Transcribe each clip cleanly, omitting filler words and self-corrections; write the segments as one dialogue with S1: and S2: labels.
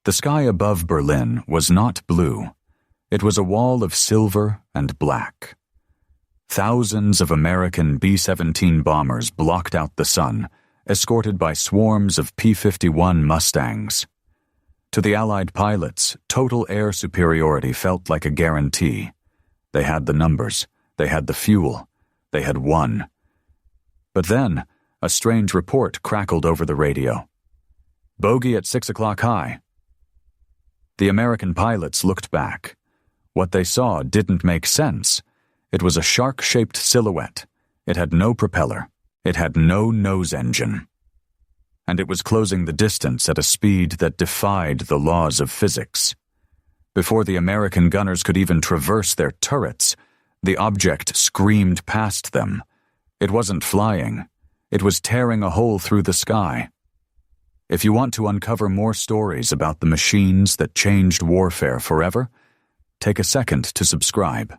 S1: The sky above Berlin was not blue. It was a wall of silver and black. Thousands of American B-17 bombers blocked out the sun, escorted by swarms of P-51 Mustangs. To the Allied pilots, total air superiority felt like a guarantee. They had the numbers, they had the fuel, they had won. But then, a strange report crackled over the radio. Bogey at 6 o'clock high. The American pilots looked back. What they saw didn't make sense. It was a shark-shaped silhouette. It had no propeller. It had no nose engine. And it was closing the distance at a speed that defied the laws of physics. Before the American gunners could even traverse their turrets, the object screamed past them. It wasn't flying. It was tearing a hole through the sky. If you want to uncover more stories about the machines that changed warfare forever, take a second to subscribe.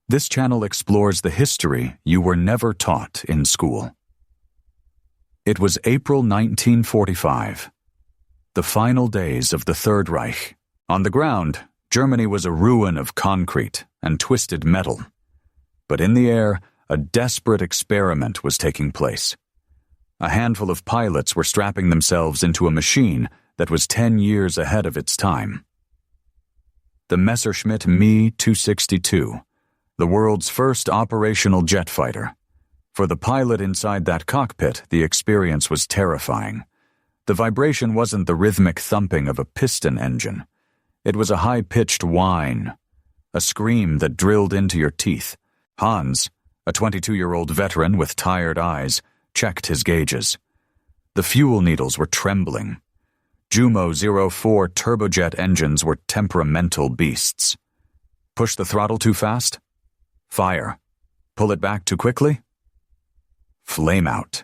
S1: This channel explores the history you were never taught in school. It was April 1945, the final days of the Third Reich. On the ground, Germany was a ruin of concrete and twisted metal. But in the air, a desperate experiment was taking place. A handful of pilots were strapping themselves into a machine that was 10 years ahead of its time. The Messerschmitt Me 262, the world's first operational jet fighter. For the pilot inside that cockpit, the experience was terrifying. The vibration wasn't the rhythmic thumping of a piston engine. It was a high-pitched whine, a scream that drilled into your teeth. Hans, a 22-year-old veteran with tired eyes, checked his gauges. The fuel needles were trembling. Jumo 04 turbojet engines were temperamental beasts. Push the throttle too fast? Fire. Pull it back too quickly? Flame out.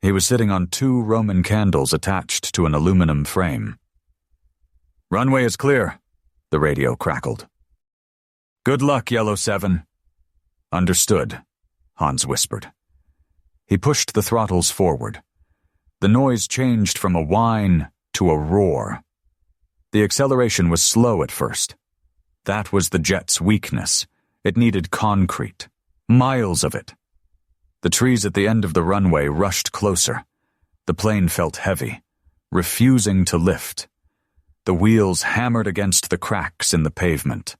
S1: He was sitting on 2 Roman candles attached to an aluminum frame. "Runway is clear," the radio crackled. "Good luck, Yellow 7. "Understood," Hans whispered. He pushed the throttles forward. The noise changed from a whine to a roar. The acceleration was slow at first. That was the jet's weakness. It needed concrete. Miles of it. The trees at the end of the runway rushed closer. The plane felt heavy, refusing to lift. The wheels hammered against the cracks in the pavement.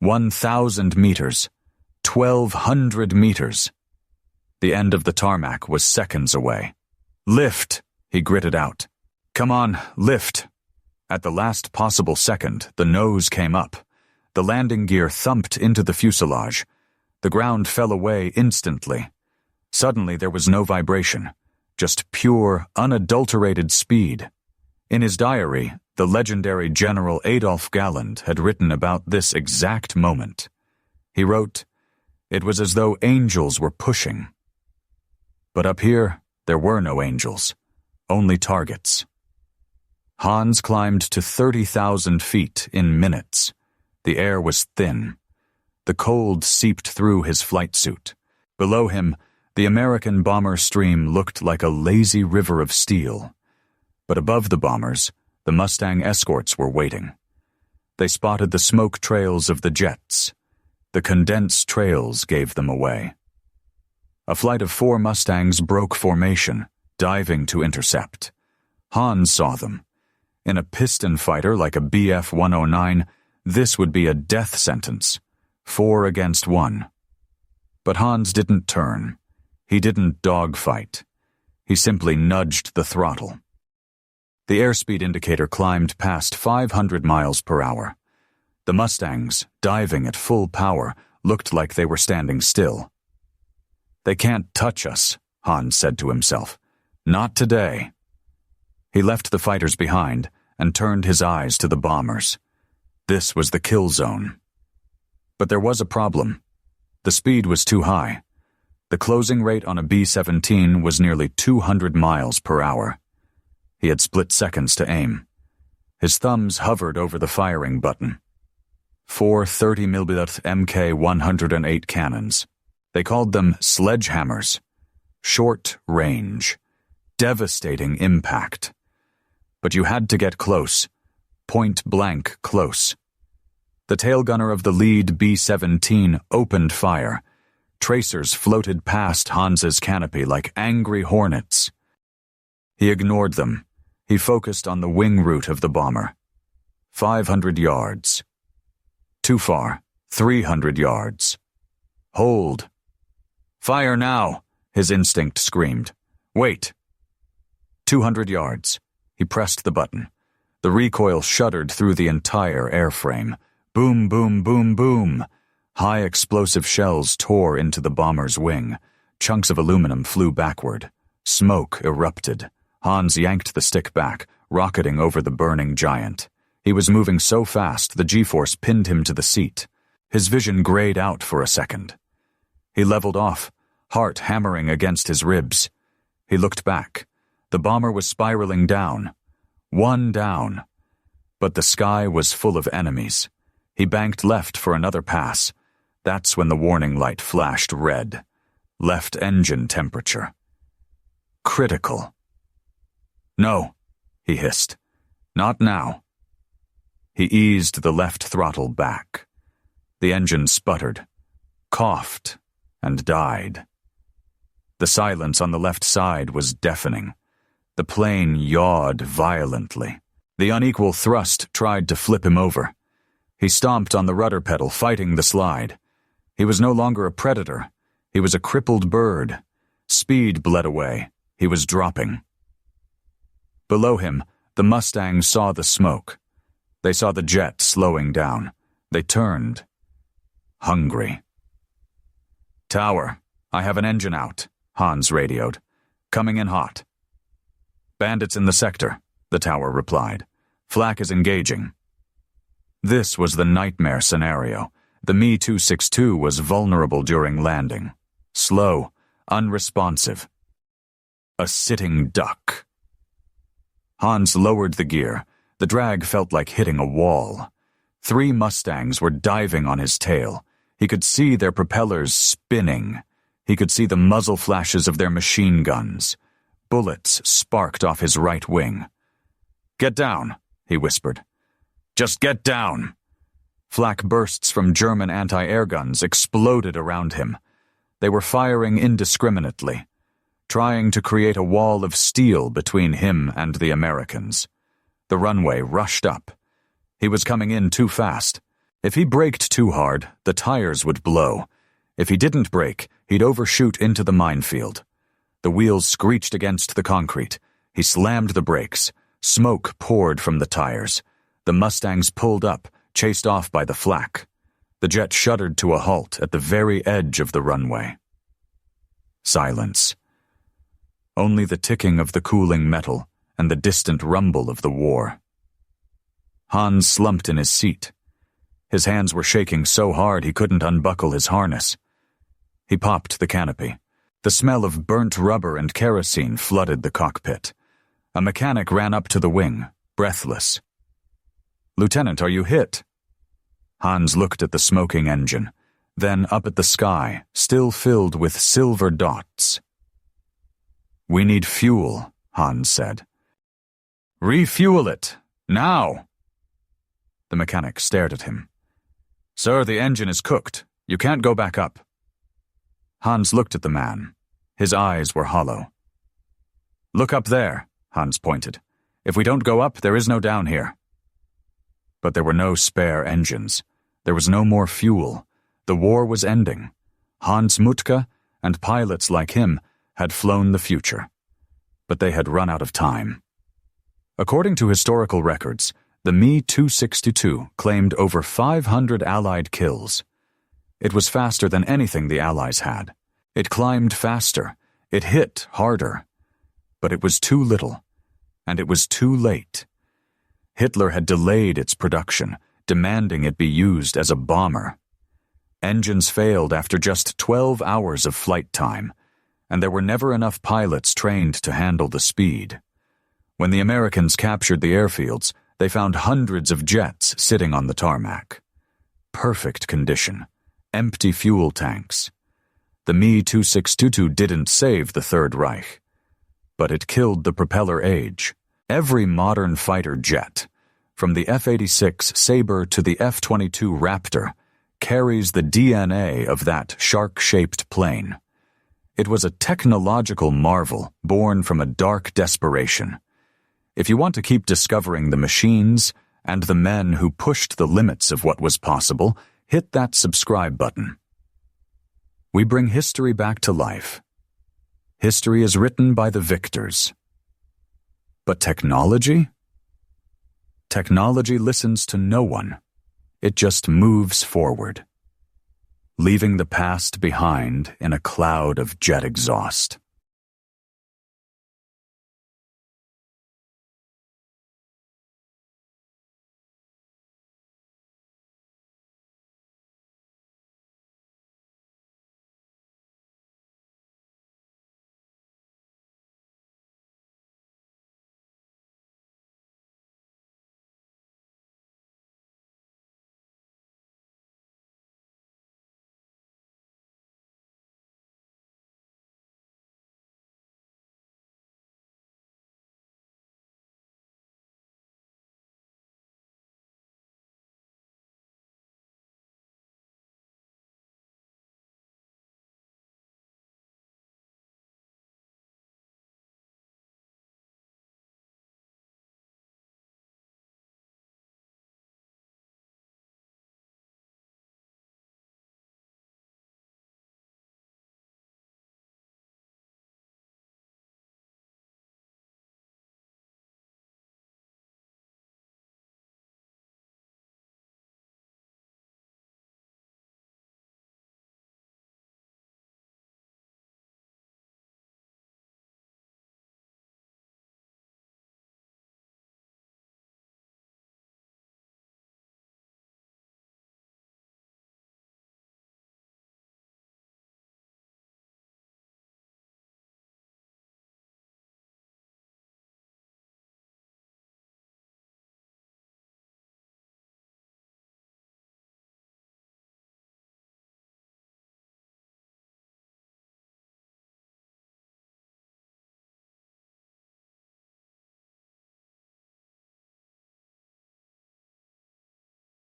S1: 1,000 meters. 1,200 meters. The end of the tarmac was seconds away. "Lift," he gritted out. "Come on, lift." At the last possible second, the nose came up. The landing gear thumped into the fuselage. The ground fell away instantly. Suddenly there was no vibration, just pure, unadulterated speed. In his diary, the legendary General Adolf Galland had written about this exact moment. He wrote, "It was as though angels were pushing." But up here, there were no angels, only targets. Hans climbed to 30,000 feet in minutes. The air was thin. The cold seeped through his flight suit. Below him, the American bomber stream looked like a lazy river of steel. But above the bombers, the Mustang escorts were waiting. They spotted the smoke trails of the jets. The condensed trails gave them away. A flight of 4 Mustangs broke formation, diving to intercept. Hans saw them. In a piston fighter like a Bf-109, this would be a death sentence, 4 against 1. But Hans didn't turn. He didn't dogfight. He simply nudged the throttle. The airspeed indicator climbed past 500 miles per hour. The Mustangs, diving at full power, looked like they were standing still. "They can't touch us," Hans said to himself. "Not today." He left the fighters behind and turned his eyes to the bombers. This was the kill zone. But there was a problem. The speed was too high. The closing rate on a B-17 was nearly 200 miles per hour. He had split seconds to aim. His thumbs hovered over the firing button. 4 30mm Mk-108 cannons. They called them sledgehammers. Short range. Devastating impact. but you had to get close. Point-blank close. The tail gunner of the lead B-17 opened fire. Tracers floated past Hans's canopy like angry hornets. He ignored them. He focused on the wing route of the bomber. 500 yards. Too far. 300 yards. Hold. Fire now, his instinct screamed. Wait. 200 yards. He pressed the button. The recoil shuddered through the entire airframe. Boom, boom, boom, boom. High explosive shells tore into the bomber's wing. Chunks of aluminum flew backward. Smoke erupted. Hans yanked the stick back, rocketing over the burning giant. He was moving so fast the G-force pinned him to the seat. His vision grayed out for a second. He leveled off, heart hammering against his ribs. He looked back. The bomber was spiraling down. One down. But the sky was full of enemies. He banked left for another pass. That's when the warning light flashed red. Left engine temperature. Critical. No, he hissed. Not now. He eased the left throttle back. The engine sputtered, coughed, and died. The silence on the left side was deafening. The plane yawed violently. The unequal thrust tried to flip him over. He stomped on the rudder pedal, fighting the slide. He was no longer a predator. He was a crippled bird. Speed bled away. He was dropping. Below him, the Mustangs saw the smoke. They saw the jet slowing down. They turned. Hungry. Tower, I have an engine out, Hans radioed. Coming in hot. Bandits in the sector, the tower replied. Flak is engaging. This was the nightmare scenario. The Me-262 was vulnerable during landing. Slow, unresponsive. A sitting duck. Hans lowered the gear. The drag felt like hitting a wall. 3 Mustangs were diving on his tail. He could see their propellers spinning. He could see the muzzle flashes of their machine guns. Bullets sparked off his right wing. Get down, he whispered. Just get down. Flak bursts from German anti-air guns exploded around him. They were firing indiscriminately, trying to create a wall of steel between him and the Americans. The runway rushed up. He was coming in too fast. If he braked too hard, the tires would blow. If he didn't brake, he'd overshoot into the minefield. The wheels screeched against the concrete. He slammed the brakes. Smoke poured from the tires. The Mustangs pulled up, chased off by the flak. The jet shuddered to a halt at the very edge of the runway. Silence. Only the ticking of the cooling metal and the distant rumble of the war. Hans slumped in his seat. His hands were shaking so hard he couldn't unbuckle his harness. He popped the canopy. The smell of burnt rubber and kerosene flooded the cockpit. A mechanic ran up to the wing, breathless. "Lieutenant, are you hit?" Hans looked at the smoking engine, then up at the sky, still filled with silver dots. "We need fuel," Hans said. "Refuel it, now!" The mechanic stared at him. "Sir, the engine is cooked. You can't go back up." Hans looked at the man. His eyes were hollow. "Look up there," Hans pointed. "If we don't go up, there is no down here." But there were no spare engines. There was no more fuel. The war was ending. Hans Mutka and pilots like him had flown the future. But they had run out of time. According to historical records, the Me-262 claimed over 500 Allied kills. It was faster than anything the Allies had. It climbed faster. It hit harder. But it was too little. And it was too late. Hitler had delayed its production, demanding it be used as a bomber. Engines failed after just 12 hours of flight time, and there were never enough pilots trained to handle the speed. When the Americans captured the airfields, they found hundreds of jets sitting on the tarmac. Perfect condition. Empty fuel tanks. The Me-2622 didn't save the Third Reich, but it killed the propeller age. Every modern fighter jet, from the F-86 Sabre to the F-22 Raptor, carries the DNA of that shark-shaped plane. It was a technological marvel born from a dark desperation. If you want to keep discovering the machines and the men who pushed the limits of what was possible, hit that subscribe button. We bring history back to life. History is written by the victors. But technology? Technology listens to no one. It just moves forward, leaving the past behind in a cloud of jet exhaust.